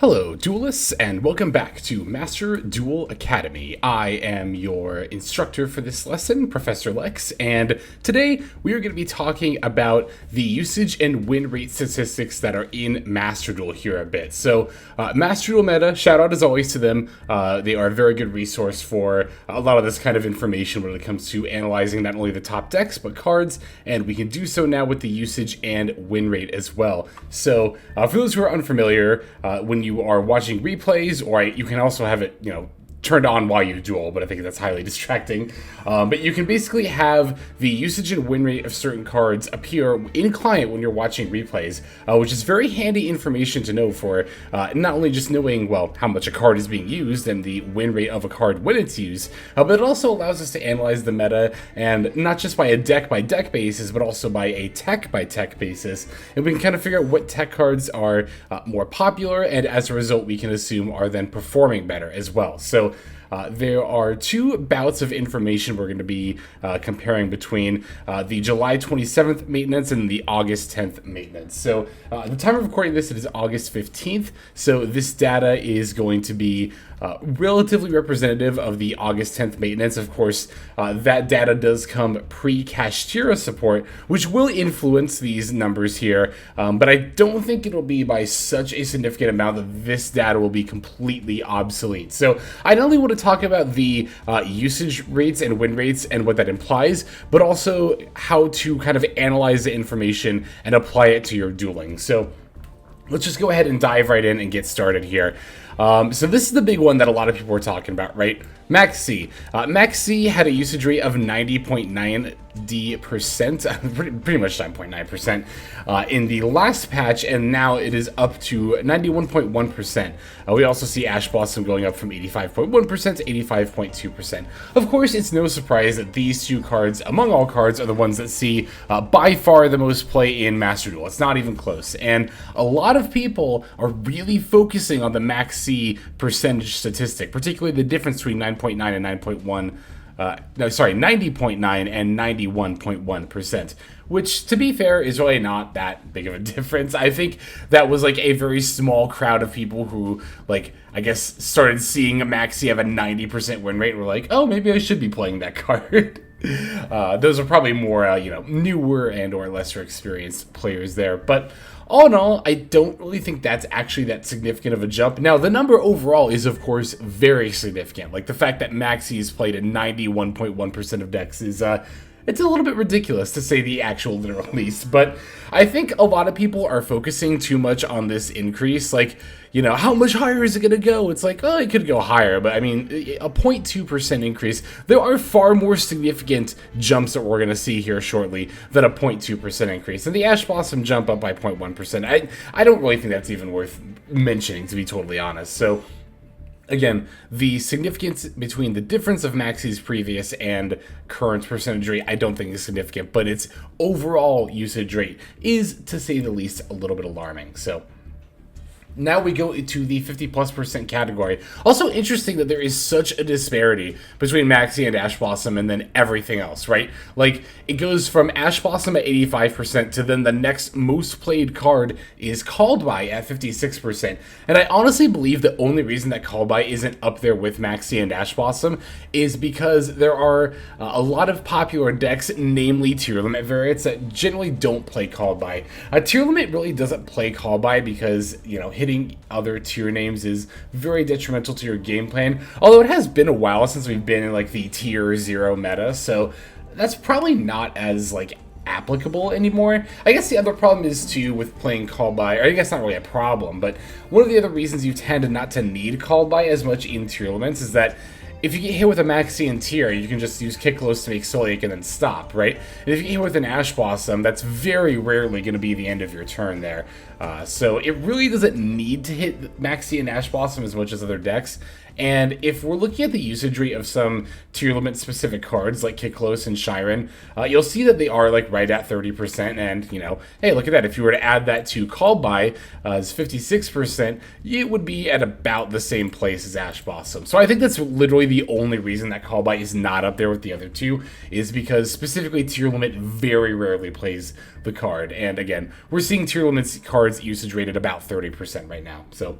Hello, duelists, and welcome back to Master Duel Academy. I am your instructor for this lesson, Professor Lex, and today we are going to be talking about the usage and win rate statistics that are in Master Duel here a bit. So, Master Duel Meta, shout out as always to them. They are a very good resource for a lot of this kind of information when it comes to analyzing not only the top decks, but cards, and we can do so now with the usage and win rate as well. So, for those who are unfamiliar, when you are watching replays, or you can also have it, turned on while you duel, but I think that's highly distracting. But you can basically have the usage and win rate of certain cards appear in client when you're watching replays, which is very handy information to know for not only just knowing, well, how much a card is being used and the win rate of a card when it's used, but it also allows us to analyze the meta, and not just by a deck by deck basis, but also by a tech by tech basis, and we can kind of figure out what tech cards are more popular, and as a result we can assume are then performing better as well. So there are two bouts of information we're going to be comparing between the July 27th maintenance and the August 10th maintenance. So at the time of recording this, it is August 15th. So this data is going to be relatively representative of the August 10th maintenance. Of course, that data does come pre-Kashtira support, which will influence these numbers here, but I don't think it'll be by such a significant amount that this data will be completely obsolete. So I not only want to talk about the usage rates and win rates and what that implies, but also how to kind of analyze the information and apply it to your dueling. So let's just go ahead and dive right in and get started here. So this is the big one that a lot of people were talking about, right? Max C. Max C had a usage rate of 90.9%, pretty much 9.9% in the last patch, and now it is up to 91.1%. We also see Ash Blossom going up from 85.1% to 85.2%. Of course, it's no surprise that these two cards, among all cards, are the ones that see by far the most play in Master Duel. It's not even close, and a lot of people are really focusing on the Max C percentage statistic, particularly the difference between 9.9 and 9.1. 90.9 and 91.1%, which, to be fair, is really not that big of a difference. I think that was like a very small crowd of people who, like, I guess started seeing a Maxi have a 90% win rate and were like, oh, maybe I should be playing that card. Those are probably more, newer and or lesser experienced players there, but all in all, I don't really think that's actually that significant of a jump. Now, the number overall is, of course, very significant. Like, the fact that Maxi is played at 91.1% of decks is, it's a little bit ridiculous, to say the actual literal least. But I think a lot of people are focusing too much on this increase. Like, how much higher is it going to go? It's like, oh, it could go higher. But, I mean, a 0.2% increase. There are far more significant jumps that we're going to see here shortly than a 0.2% increase. And the Ash Blossom jump up by 0.1%. I don't really think that's even worth mentioning, to be totally honest. So, again, the significance between the difference of Maxi's previous and current percentage rate, I don't think is significant, but its overall usage rate is, to say the least, a little bit alarming. So now we go into the 50+% category. Also interesting that there is such a disparity between Maxi and Ash Blossom and then everything else, right? Like, it goes from Ash Blossom at 85% to then the next most played card is Called By at 56%. And I honestly believe the only reason that Called By isn't up there with Maxi and Ash Blossom is because there are a lot of popular decks, namely Tier Limit variants, that generally don't play Called By. Tier Limit really doesn't play Called By because, hitting other tier names is very detrimental to your game plan, although it has been a while since we've been in like the tier 0 meta, so that's probably not as like applicable anymore. I guess the other problem is too with playing Call By, or I guess not really a problem, but one of the other reasons you tend not to need Call By as much in tier elements is that if you get hit with a Maxi and tier, you can just use Kick Close to make Solic and then stop, right? And if you get hit with an Ash Blossom, that's very rarely going to be the end of your turn there. So it really doesn't need to hit Maxi and Ash Blossom as much as other decks. And if we're looking at the usage rate of some tier limit specific cards like Kick Close and Shiren, you'll see that they are like right at 30%. And, hey, look at that. If you were to add that to Call By as 56%, it would be at about the same place as Ash Blossom. So I think that's literally the only reason that Call By is not up there with the other two, is because specifically tier limit very rarely plays the card. And again, we're seeing tier limit cards usage rated about 30% right now. So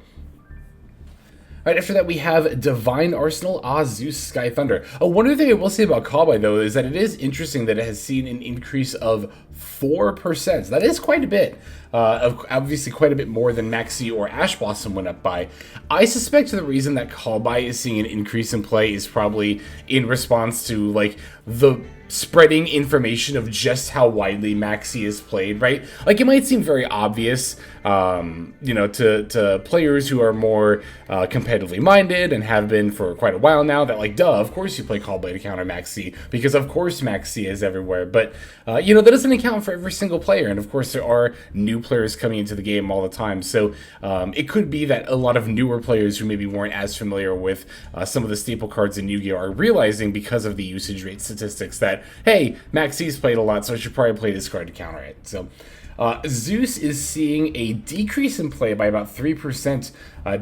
Right after that, we have Divine Arsenal, Zeus, Sky Thunder. One other thing I will say about Callby, though, is that it is interesting that it has seen an increase of 4%. That is quite a bit. Obviously, quite a bit more than Maxi or Ash Blossom went up by. I suspect the reason that Callby is seeing an increase in play is probably in response to, like, the spreading information of just how widely Maxi is played, right? Like, it might seem very obvious, you know, to players who are more competitively minded and have been for quite a while now, that, like, duh, of course you play Callblade to counter Maxi, because of course Maxi is everywhere. But, you know, that doesn't account for every single player, and of course there are new players coming into the game all the time. So it could be that a lot of newer players who maybe weren't as familiar with some of the staple cards in Yu-Gi-Oh! Are realizing, because of the usage rate statistics, that, hey, Maxi's played a lot, so I should probably play this card to counter it. So Zeus is seeing a decrease in play by about 3%,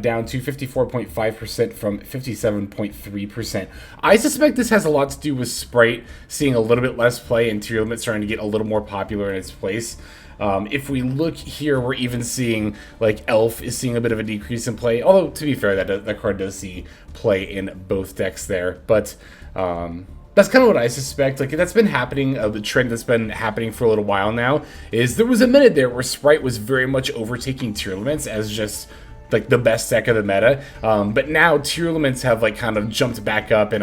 down to 54.5% from 57.3%. I suspect this has a lot to do with Sprite seeing a little bit less play and Tier Limit starting to get a little more popular in its place. If we look here, we're even seeing, like, Elf is seeing a bit of a decrease in play, although, to be fair, that card does see play in both decks there. But that's kind of what I suspect. Like, that's been happening, the trend that's been happening for a little while now, is there was a minute there where Sprite was very much overtaking Tier Limits as just, like, the best deck of the meta. But now Tier Limits have, like, kind of jumped back up and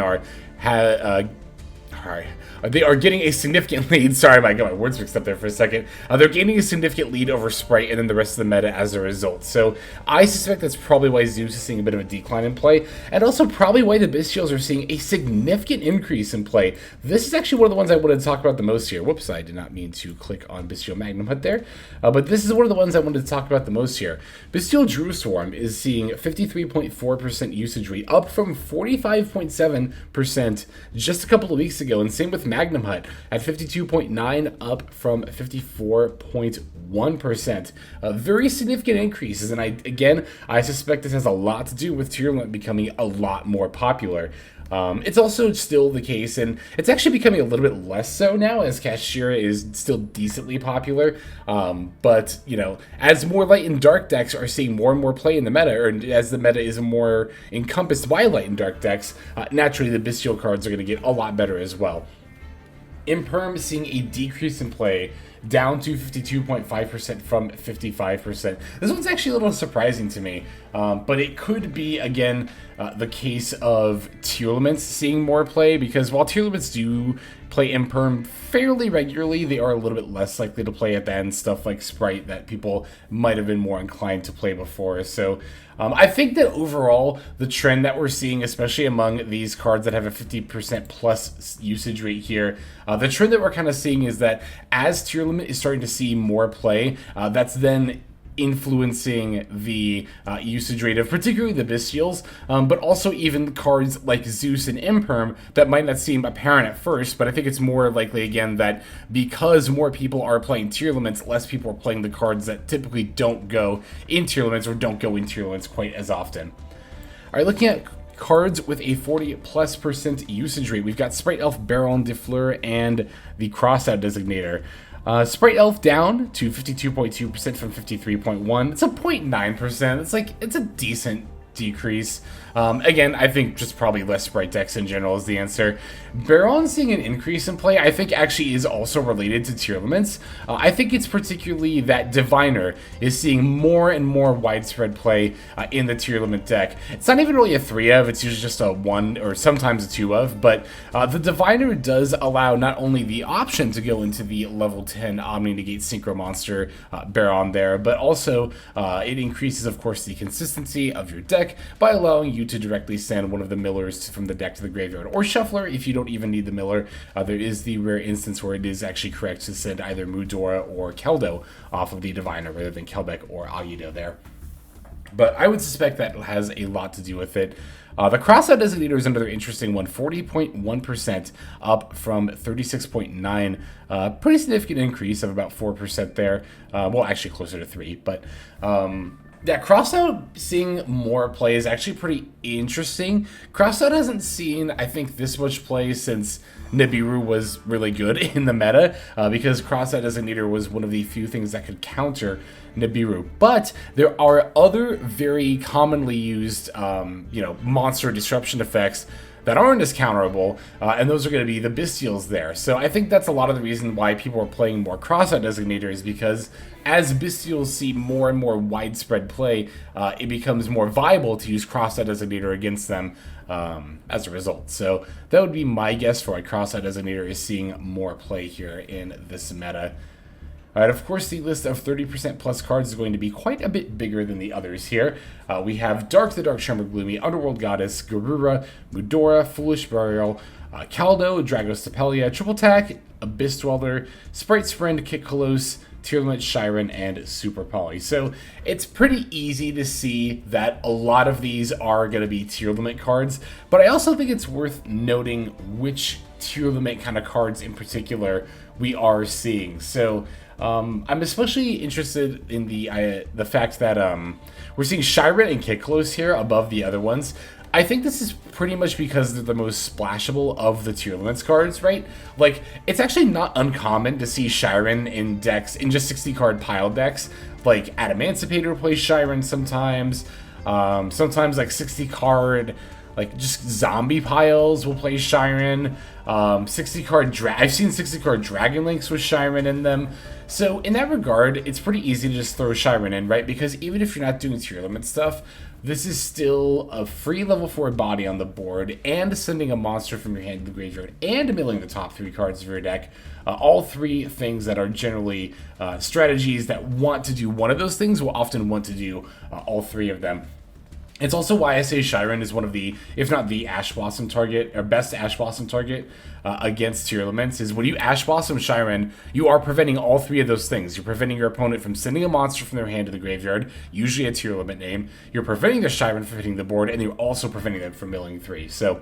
they are getting a significant lead. Sorry, I got my words mixed up there for a second. They're gaining a significant lead over Sprite and then the rest of the meta as a result. So I suspect that's probably why Zeus is seeing a bit of a decline in play, and also probably why the Bestials are seeing a significant increase in play. This is actually one of the ones I wanted to talk about the most here. Whoops, I did not mean to click on Bestial Magnum Hut there. But this is one of the ones I wanted to talk about the most here. Bestial Drew Swarm is seeing 53.4% usage rate, up from 45.7% just a couple of weeks ago, and same with Magnum Hut at 52.9, up from 54.1%. Very significant increases, and I suspect this has a lot to do with Tier Limit becoming a lot more popular. It's also still the case, and it's actually becoming a little bit less so now, as Kashira is still decently popular. But, you know, as more light and dark decks are seeing more and more play in the meta, or as the meta is more encompassed by light and dark decks, naturally the Bestial cards are going to get a lot better as well. Imperm seeing a decrease in play, down to 52.5% from 55%. This one's actually a little surprising to me, but it could be, again, the case of Tier Limits seeing more play, because while Tier Limits do play Imperm fairly regularly, they are a little bit less likely to play at the end stuff like Sprite that people might have been more inclined to play before. So I think that overall, the trend that we're seeing, especially among these cards that have a 50% plus usage rate here, the trend that we're kind of seeing is that as Tier Limit is starting to see more play, that's then influencing the usage rate of particularly the Bestials, but also even cards like Zeus and Imperm that might not seem apparent at first, but I think it's more likely, again, that because more people are playing Tier Limits, less people are playing the cards that typically don't go in Tier Limits or don't go in Tier Limits quite as often. All right, looking at cards with a 40+% usage rate, we've got Sprite Elf, Baron de Fleur, and the Crossout Designator. Sprite Elf down to 52.2% from 53.1. It's a 0.9%. It's a decent decrease. Again, I think just probably less Sprite decks in general is the answer. Baron seeing an increase in play, I think actually is also related to Tier Limits. I think it's particularly that Diviner is seeing more and more widespread play in the Tier Limit deck. It's not even really a 3 of, it's usually just a 1 or sometimes a 2 of, but the Diviner does allow not only the option to go into the level 10 Omni Negate Synchro Monster Baron there, but also it increases, of course, the consistency of your deck by allowing you to directly send one of the millers from the deck to the graveyard, or shuffler if you don't even need the miller. There is the rare instance where it is actually correct to send either Mudora or Keldo off of the Diviner rather than Kelbeck or Agido there. But I would suspect that has a lot to do with it. The Crossout Designator is another interesting one, 40.1% up from 36.9. Pretty significant increase of about 4% there. Well, actually closer to 3, but Yeah, Crossout seeing more play is actually pretty interesting. Crossout hasn't seen, I think, this much play since Nibiru was really good in the meta, because Crossout Designator was one of the few things that could counter Nibiru. But there are other very commonly used, monster disruption effects that aren't as counterable, and those are going to be the Bestials there. So I think that's a lot of the reason why people are playing more Crossout Designator, because as Bestials see more and more widespread play, it becomes more viable to use Crossout Designator against them as a result. So that would be my guess for why Crossout Designator is seeing more play here in this meta. Alright, of course, the list of 30% plus cards is going to be quite a bit bigger than the others here. We have Dark the Dark Charmer Gloomy, Underworld Goddess, Garura, Mudora, Foolish Burial, Caldo, Dragos Tapelia, Triple Attack, Abyss Dweller, Sprite Sprint, Kick Kolos, Tier Limit Shiren, and Super Poly. So it's pretty easy to see that a lot of these are going to be tier limit cards, but I also think it's worth noting which tier limit kind of cards in particular we are seeing. So I'm especially interested in the fact that we're seeing Shiren and Kiklos here above the other ones. I think this is pretty much because they're the most splashable of the tier limits cards, right? Like, it's actually not uncommon to see Shiren in decks, in just 60 card pile decks. Like, Adamancipator plays Shiren sometimes. Sometimes, like, 60 card, like, just zombie piles will play Shiren. 60 card I've seen 60 card Dragon Links with Shiren in them. So in that regard, it's pretty easy to just throw Shiren in, right? Because even if you're not doing tier limit stuff, this is still a free level 4 body on the board, and sending a monster from your hand to the graveyard, and milling the top 3 cards of your deck. All 3 things that are generally strategies that want to do one of those things will often want to do all 3 of them. It's also why I say Shiren is one of the, if not the Ash Blossom target, or best Ash Blossom target against tier elements, is when you Ash Blossom Shiren, you are preventing all 3 of those things. You're preventing your opponent from sending a monster from their hand to the graveyard, usually a tier limit name. You're preventing the Shiren from hitting the board, and you're also preventing them from milling 3. So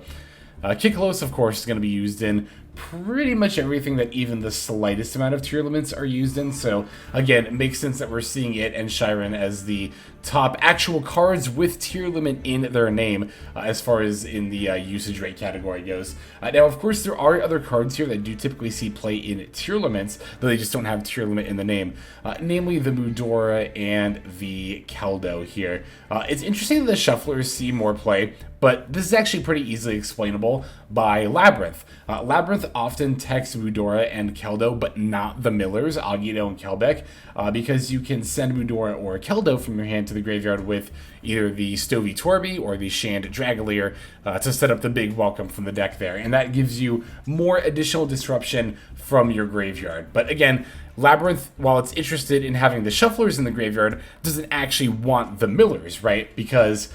Kiklos, of course, is going to be used in pretty much everything that even the slightest amount of tier elements are used in. So again, it makes sense that we're seeing it and Shiren as the top actual cards with tier limit in their name, as far as in the usage rate category goes. Now, of course, there are other cards here that do typically see play in tier limits, though they just don't have tier limit in the name, namely the Mudora and the Caldo here. It's interesting that the Shufflers see more play, but this is actually pretty easily explainable by Labyrinth. Labyrinth often techs Mudora and Keldo, but not the Millers, Agito and Kelbeck, because you can send Mudora or Keldo from your hand to the graveyard with either the Stovey Torby or the Shand Dragolier to set up the big welcome from the deck there. And that gives you more additional disruption from your graveyard. But again, Labyrinth, while it's interested in having the Shufflers in the graveyard, doesn't actually want the Millers, right? Because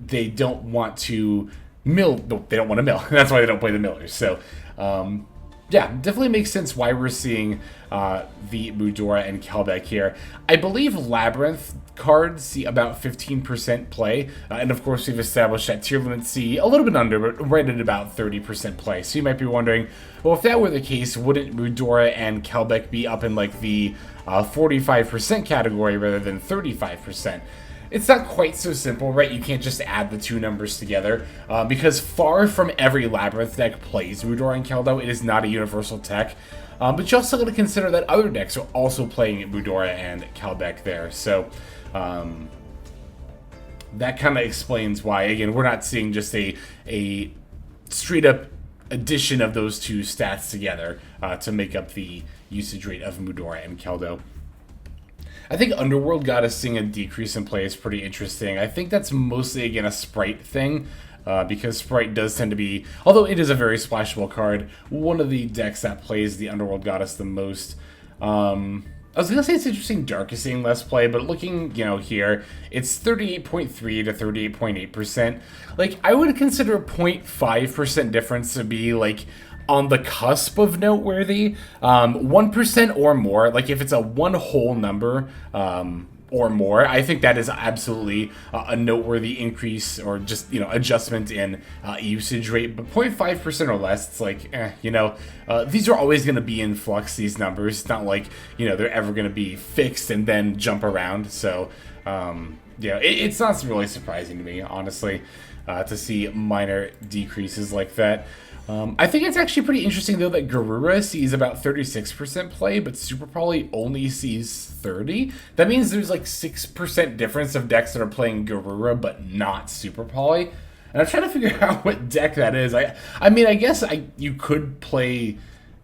they don't want to mill. They don't want to mill. That's why they don't play the Millers. So, yeah, definitely makes sense why we're seeing the Mudora and Kelbeck here. I believe Labyrinth cards see about 15% play, and of course we've established that tier limits see a little bit under, but right at about 30% play. So you might be wondering, well, if that were the case, wouldn't Mudora and Kelbeck be up in like the 45% category rather than 35%? It's not quite so simple, right? You can't just add the 2 numbers together, because far from every Labyrinth deck plays Mudora and Keldo. It is not a universal tech, but you also got to consider that other decks are also playing Mudora and Kelbeck there. So that kind of explains why, again, we're not seeing just a straight-up addition of those 2 stats together to make up the usage rate of Mudora and Keldo. I think Underworld Goddess seeing a decrease in play is pretty interesting. I think that's mostly, again, a Sprite thing, because Sprite does tend to be, although it is a very splashable card, one of the decks that plays the Underworld Goddess the most. I was going to say it's interesting Dark is seeing less play, but looking, here, it's 38.3 to 38.8%. Like, I would consider a 0.5% difference to be, like, on the cusp of noteworthy. 1% or more, like if it's a one whole number, or more. I think that is absolutely a noteworthy increase or just, adjustment in usage rate. But 0.5% or less, it's like, these are always going to be in flux, these numbers. It's not like, they're ever going to be fixed and then jump around. So, it's not really surprising to me, honestly, to see minor decreases like that. I think it's actually pretty interesting, though, that Garura sees about 36% play, but Super Poly only sees 30. That means there's like 6% difference of decks that are playing Garura, but not Super Poly. And I'm trying to figure out what deck that is. I mean, I guess you could play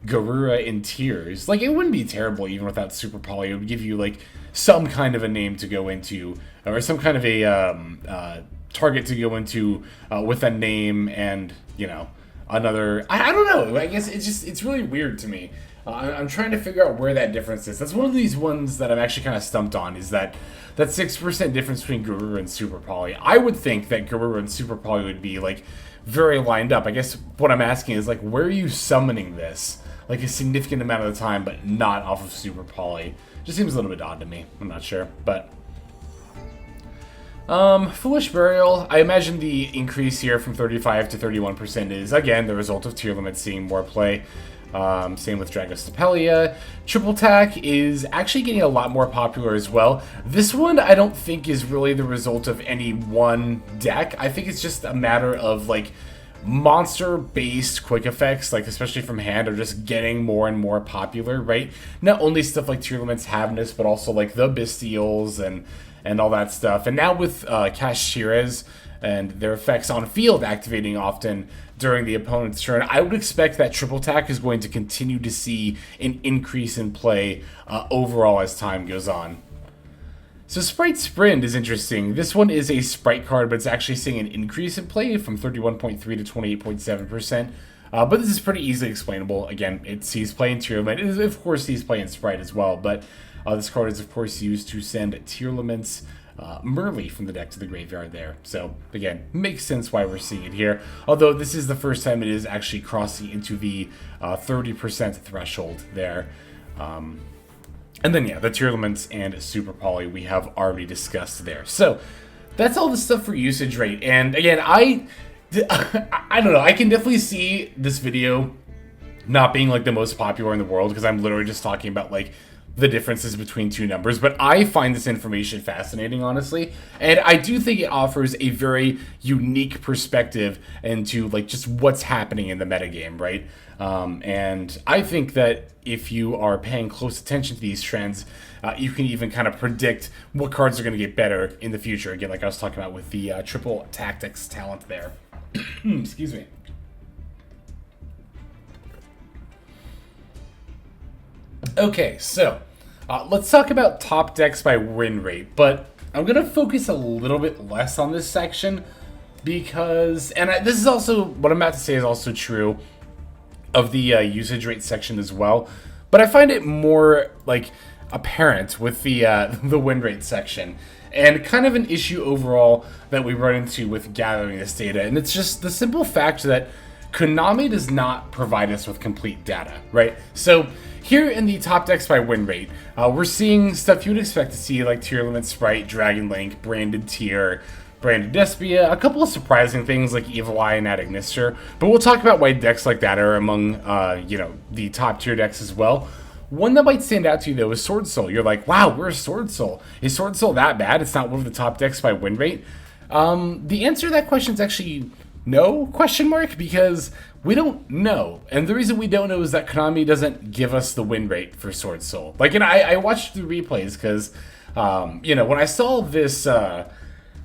Garura in tiers. Like, it wouldn't be terrible even without Super Poly. It would give you, like, some kind of a name to go into, or some kind of a target to go into with a name and, another, I don't know. I guess it's really weird to me. I'm trying to figure out where that difference is. That's one of these ones that I'm actually kind of stumped on, is that 6% difference between Garura and Super Poly. I would think that Garura and Super Poly would be, like, very lined up. I guess what I'm asking is, like, where are you summoning this? Like, a significant amount of the time, but not off of Super Poly. Just seems a little bit odd to me. I'm not sure, but... Foolish Burial, I imagine the increase here from 35 to 31% is, again, the result of tier limits seeing more play. Same with Dragostapelia. Triple Tack is actually getting a lot more popular as well. This one I don't think is really the result of any one deck. I think it's just a matter of, like, monster-based quick effects, like especially from hand, are just getting more and more popular, right? Not only stuff like tier limits have this, but also like the Bestials and all that stuff. And now with Kashiras and their effects on field activating often during the opponent's turn, I would expect that Triple Tack is going to continue to see an increase in play overall as time goes on. So Sprite Sprint is interesting. This one is a Sprite card, but it's actually seeing an increase in play from 31.3 to 28.7%. But this is pretty easily explainable. Again, it sees play in tier limit. It, of course, sees play in Sprite as well, but this card is, of course, used to send tier limits Merly from the deck to the graveyard there. So, again, makes sense why we're seeing it here. Although this is the first time it is actually crossing into the 30% threshold there. And then, yeah, the tier limits and Super Poly we have already discussed there. So, that's all the stuff for usage rate. And, again, I don't know. I can definitely see this video not being, like, the most popular in the world, because I'm literally just talking about, like, the differences between two numbers. But I find this information fascinating, honestly. And I do think it offers a very unique perspective into, like, just what's happening in the metagame, right? And I think that if you are paying close attention to these trends, you can even kind of predict what cards are going to get better in the future. Again, like I was talking about with the triple tactics talent there. Excuse me. Okay, so let's talk about top decks by win rate, but I'm going to focus a little bit less on this section because, this is also, what I'm about to say is also true of the usage rate section as well, but I find it more, like, apparent with the win rate section, and kind of an issue overall that we run into with gathering this data, and it's just the simple fact that Konami does not provide us with complete data, right? So here in the top decks by win rate, we're seeing stuff you'd expect to see, like Tier Limit Sprite, Dragon Link, Branded Tier, Branded Despia, a couple of surprising things like Evil Eye and Adagnister, but we'll talk about why decks like that are among, the top tier decks as well. One that might stand out to you, though, is Sword Soul. You're like, wow, where's Sword Soul? Is Sword Soul that bad? It's not one of the top decks by win rate? The answer to that question is actually no, question mark, because we don't know. And the reason we don't know is that Konami doesn't give us the win rate for Sword Soul. Like, and I watched the replays because, when I saw this,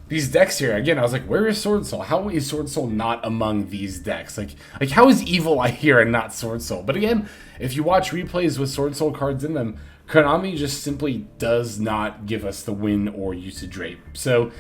these decks here, again, I was like, where is Sword Soul? How is Sword Soul not among these decks? Like how is Evil Eye here and not Sword Soul? But again, if you watch replays with Sword Soul cards in them, Konami just simply does not give us the win or usage rate. So,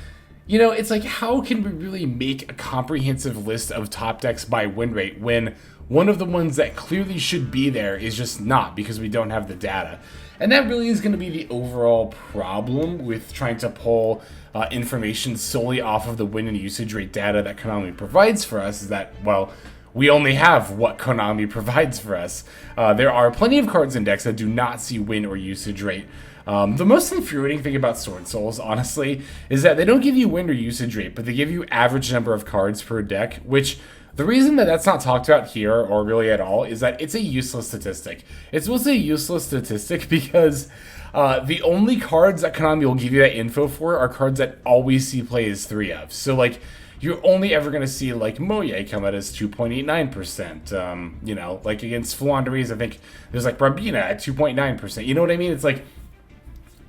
it's like, how can we really make a comprehensive list of top decks by win rate when one of the ones that clearly should be there is just not, because we don't have the data? And that really is going to be the overall problem with trying to pull information solely off of the win and usage rate data that Konami provides for us, is that, well, we only have what Konami provides for us. There are plenty of cards in decks that do not see win or usage rate. The most infuriating thing about Sword Souls, honestly, is that they don't give you win or usage rate, but they give you average number of cards per deck, which the reason that that's not talked about here, or really at all, is that it's a useless statistic. It's mostly a useless statistic because the only cards that Konami will give you that info for are cards that always see play as 3 of. So, like, you're only ever going to see, like, Moye come out as 2.89%. You know, like, against Flandres, I think there's, like, Rabina at 2.9%. You know what I mean? It's like,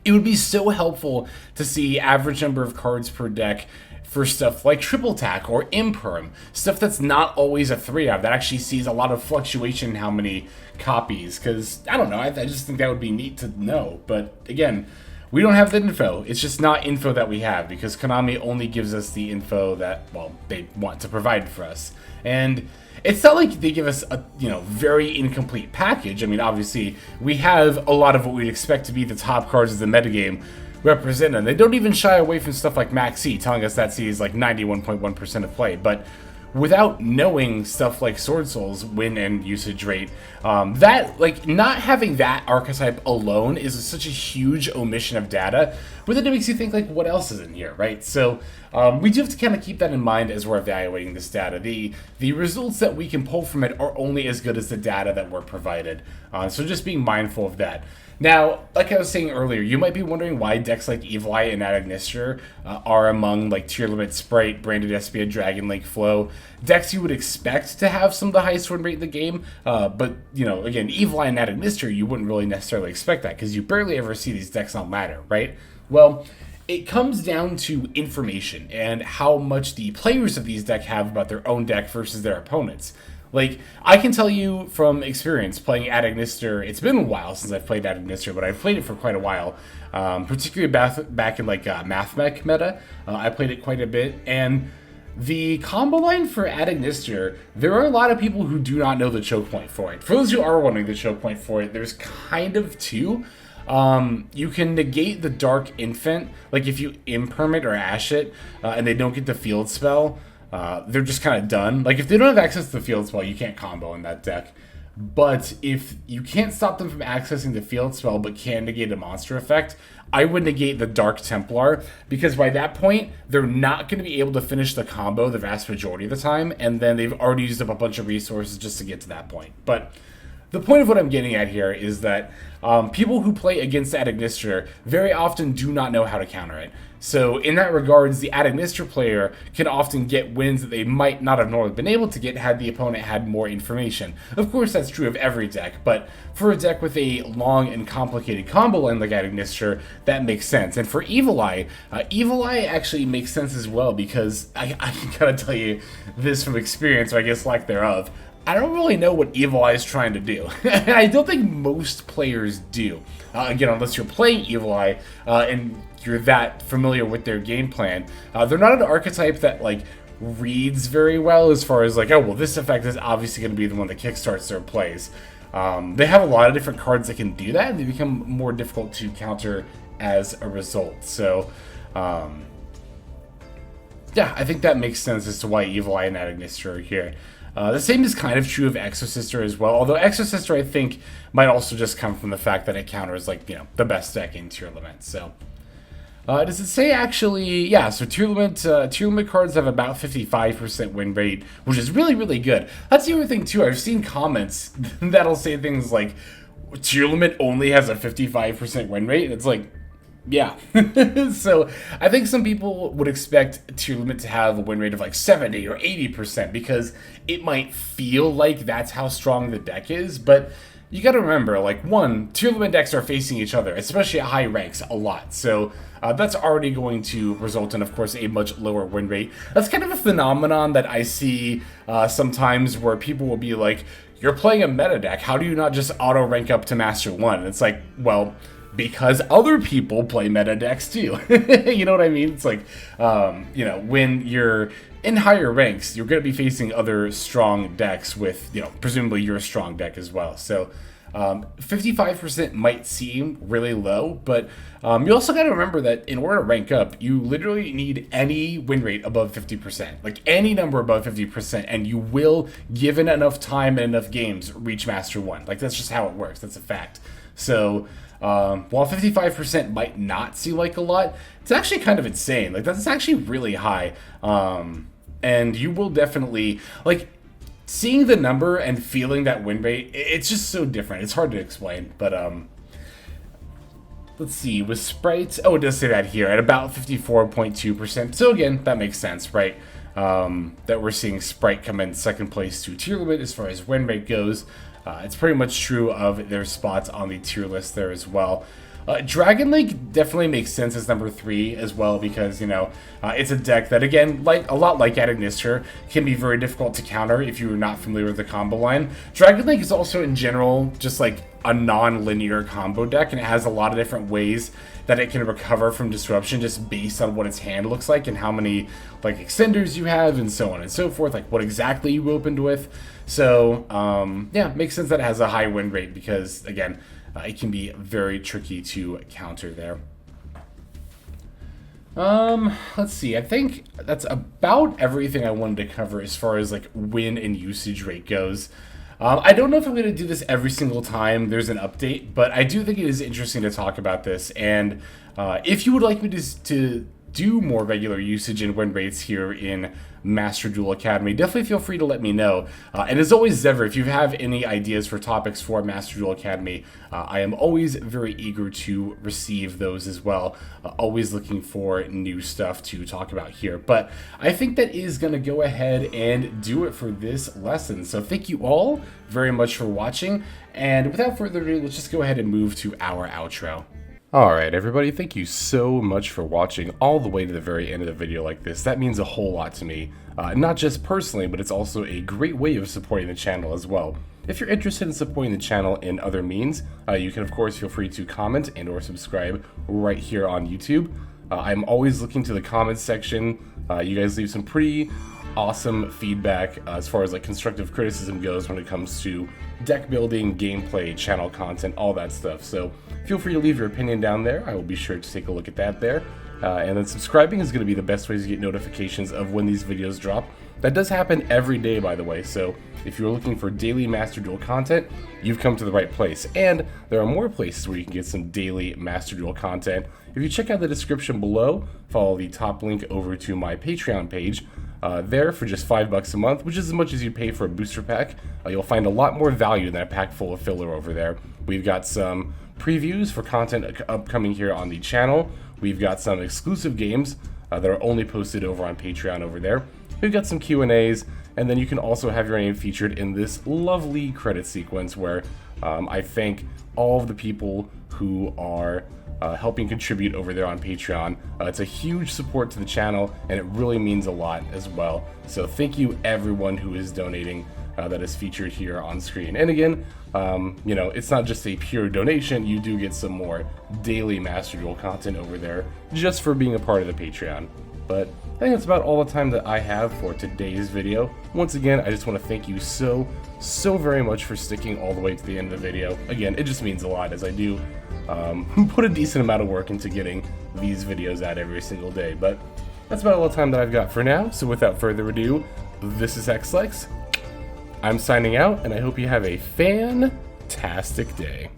it would be so helpful to see average number of cards per deck for stuff like Triple Tack or Imperm, stuff that's not always a 3 of, that actually sees a lot of fluctuation in how many copies, because, I don't know, I just think that would be neat to know, but again, we don't have the info. It's just not info that we have, because Konami only gives us the info that, well, they want to provide for us, and it's not like they give us a, you know, very incomplete package. I mean, obviously, we have a lot of what we'd expect to be the top cards of the metagame represented, and they don't even shy away from stuff like Max C, telling us that C is like 91.1% of play, but without knowing stuff like Sword Souls win and usage rate, that, like, not having that archetype alone is such a huge omission of data, but then it makes you think, like, what else is in here, right? So we do have to kind of keep that in mind as we're evaluating this data. The results that we can pull from it are only as good as the data that we're provided, so just being mindful of that. Now, like I was saying earlier, you might be wondering why decks like Evil Eye and Adagnister are among, like, Tier Limit Sprite, Branded Espia, Dragon Lake Flow, decks you would expect to have some of the highest win rate in the game, but, you know, again, Evil Eye and Adagnister, you wouldn't really necessarily expect that, because you barely ever see these decks on ladder, right? Well, it comes down to information and how much the players of these decks have about their own deck versus their opponents. Like, I can tell you from experience playing Adagnister, it's been a while since I've played Adagnister, but I've played it for quite a while, particularly back in, like, MathMech meta. I played it quite a bit, and the combo line for Adagnister, there are a lot of people who do not know the choke point for it. For those who are wondering the choke point for it, there's kind of two. You can negate the Dark Infant, like if you imperm it or ash it, and they don't get the field spell, they're just kind of done. Like, if they don't have access to the field spell, you can't combo in that deck. But if you can't stop them from accessing the field spell but can negate a monster effect, I would negate the Dark Templar, because by that point, they're not going to be able to finish the combo the vast majority of the time, and then they've already used up a bunch of resources just to get to that point. But the point of what I'm getting at here is that people who play against Adagnister very often do not know how to counter it. So in that regards, the Adagnister player can often get wins that they might not have normally been able to get had the opponent had more information. Of course, that's true of every deck, but for a deck with a long and complicated combo line like Adagnister, that makes sense. And for Evil Eye actually makes sense as well, because I gotta tell you this from experience, or I guess lack thereof, I don't really know what Evil Eye is trying to do. I don't think most players do. Again, unless you're playing Evil Eye and you're that familiar with their game plan. They're not an archetype that, like, reads very well as far as, like, oh, well, this effect is obviously going to be the one that kickstarts their plays. They have a lot of different cards that can do that, and they become more difficult to counter as a result. So, yeah, I think that makes sense as to why Evil Eye and Adagnister are here. The same is kind of true of Exosister as well, although Exosister, I think, might also just come from the fact that it counters, like, you know, the best deck in Tier Limit. So, does it say actually, yeah, so Tier Limit cards have about 55% win rate, which is really, really good. That's the other thing, too. I've seen comments that'll say things like, Tier Limit only has a 55% win rate, and it's like, yeah. So I think some people would expect Tier Limit to have a win rate of like 70 or 80%, because it might feel like that's how strong the deck is, but you gotta remember, like, one, Tier Limit decks are facing each other, especially at high ranks, a lot, so that's already going to result in, of course, a much lower win rate. That's kind of a phenomenon that I see sometimes, where people will be like, you're playing a meta deck, how do you not just auto rank up to Master 1? And it's like, well, because other people play meta decks too. You know what I mean? It's like, you know, when you're in higher ranks, you're going to be facing other strong decks with, you know, presumably your strong deck as well. So 55% might seem really low, but you also got to remember that in order to rank up, you literally need any win rate above 50%, like any number above 50%, and you will, given enough time and enough games, reach Master 1. Like, that's just how it works. That's a fact. So, while 55% might not seem like a lot, it's actually kind of insane. Like, that's actually really high. And you will definitely, like, seeing the number and feeling that win rate, it's just so different. It's hard to explain, but, let's see, with sprites, oh, it does say that here, at about 54.2%. So again, that makes sense, right? That we're seeing Sprite come in second place to tier limit as far as win rate goes. It's pretty much true of their spots on the tier list there as well. Dragon Link definitely makes sense as number 3 as well because, you know, it's a deck that, again, like a lot like Adagnister, can be very difficult to counter if you're not familiar with the combo line. Dragon Link is also, in general, just like a non-linear combo deck, and it has a lot of different ways that it can recover from disruption just based on what its hand looks like and how many, like, extenders you have and so on and so forth, like what exactly you opened with. So, yeah, makes sense that it has a high win rate because, again, it can be very tricky to counter there. Let's see. I think that's about everything I wanted to cover as far as like win and usage rate goes. I don't know if I'm going to do this every single time there's an update, but I do think it is interesting to talk about this. And if you would like me to do more regular usage and win rates here in Master Duel Academy, definitely feel free to let me know. And as always, ever, if you have any ideas for topics for Master Duel Academy, I am always very eager to receive those as well. Always looking for new stuff to talk about here. But I think that is going to go ahead and do it for this lesson. So thank you all very much for watching. And without further ado, let's just go ahead and move to our outro. Alright everybody, thank you so much for watching all the way to the very end of the video like this. That means a whole lot to me. Not just personally, but it's also a great way of supporting the channel as well. If you're interested in supporting the channel in other means, you can of course feel free to comment and or subscribe right here on YouTube. I'm always looking to the comments section. You guys leave some pretty awesome feedback as far as like constructive criticism goes when it comes to deck building, gameplay, channel content, all that stuff. So feel free to leave your opinion down there. I will be sure to take a look at that there. And then subscribing is going to be the best way to get notifications of when these videos drop. That does happen every day, by the way, so if you're looking for daily Master Duel content, you've come to the right place. And there are more places where you can get some daily Master Duel content. If you check out the description below, follow the top link over to my Patreon page. There for just $5 a month, which is as much as you pay for a booster pack. You'll find a lot more value than a pack full of filler over there. We've got some previews for content upcoming here on the channel. We've got some exclusive games that are only posted over on Patreon over there. We've got some Q&As, and then you can also have your name featured in this lovely credit sequence where I thank all of the people who are helping contribute over there on Patreon. It's a huge support to the channel, and it really means a lot as well. So thank you everyone who is donating that is featured here on screen. And again, you know, it's not just a pure donation, you do get some more daily Master Duel content over there just for being a part of the Patreon. But I think that's about all the time that I have for today's video. Once again, I just want to thank you so very much for sticking all the way to the end of the video. Again, it just means a lot as I do put a decent amount of work into getting these videos out every single day. But that's about all the time that I've got for now. So without further ado, this is XLex. I'm signing out, and I hope you have a fantastic day.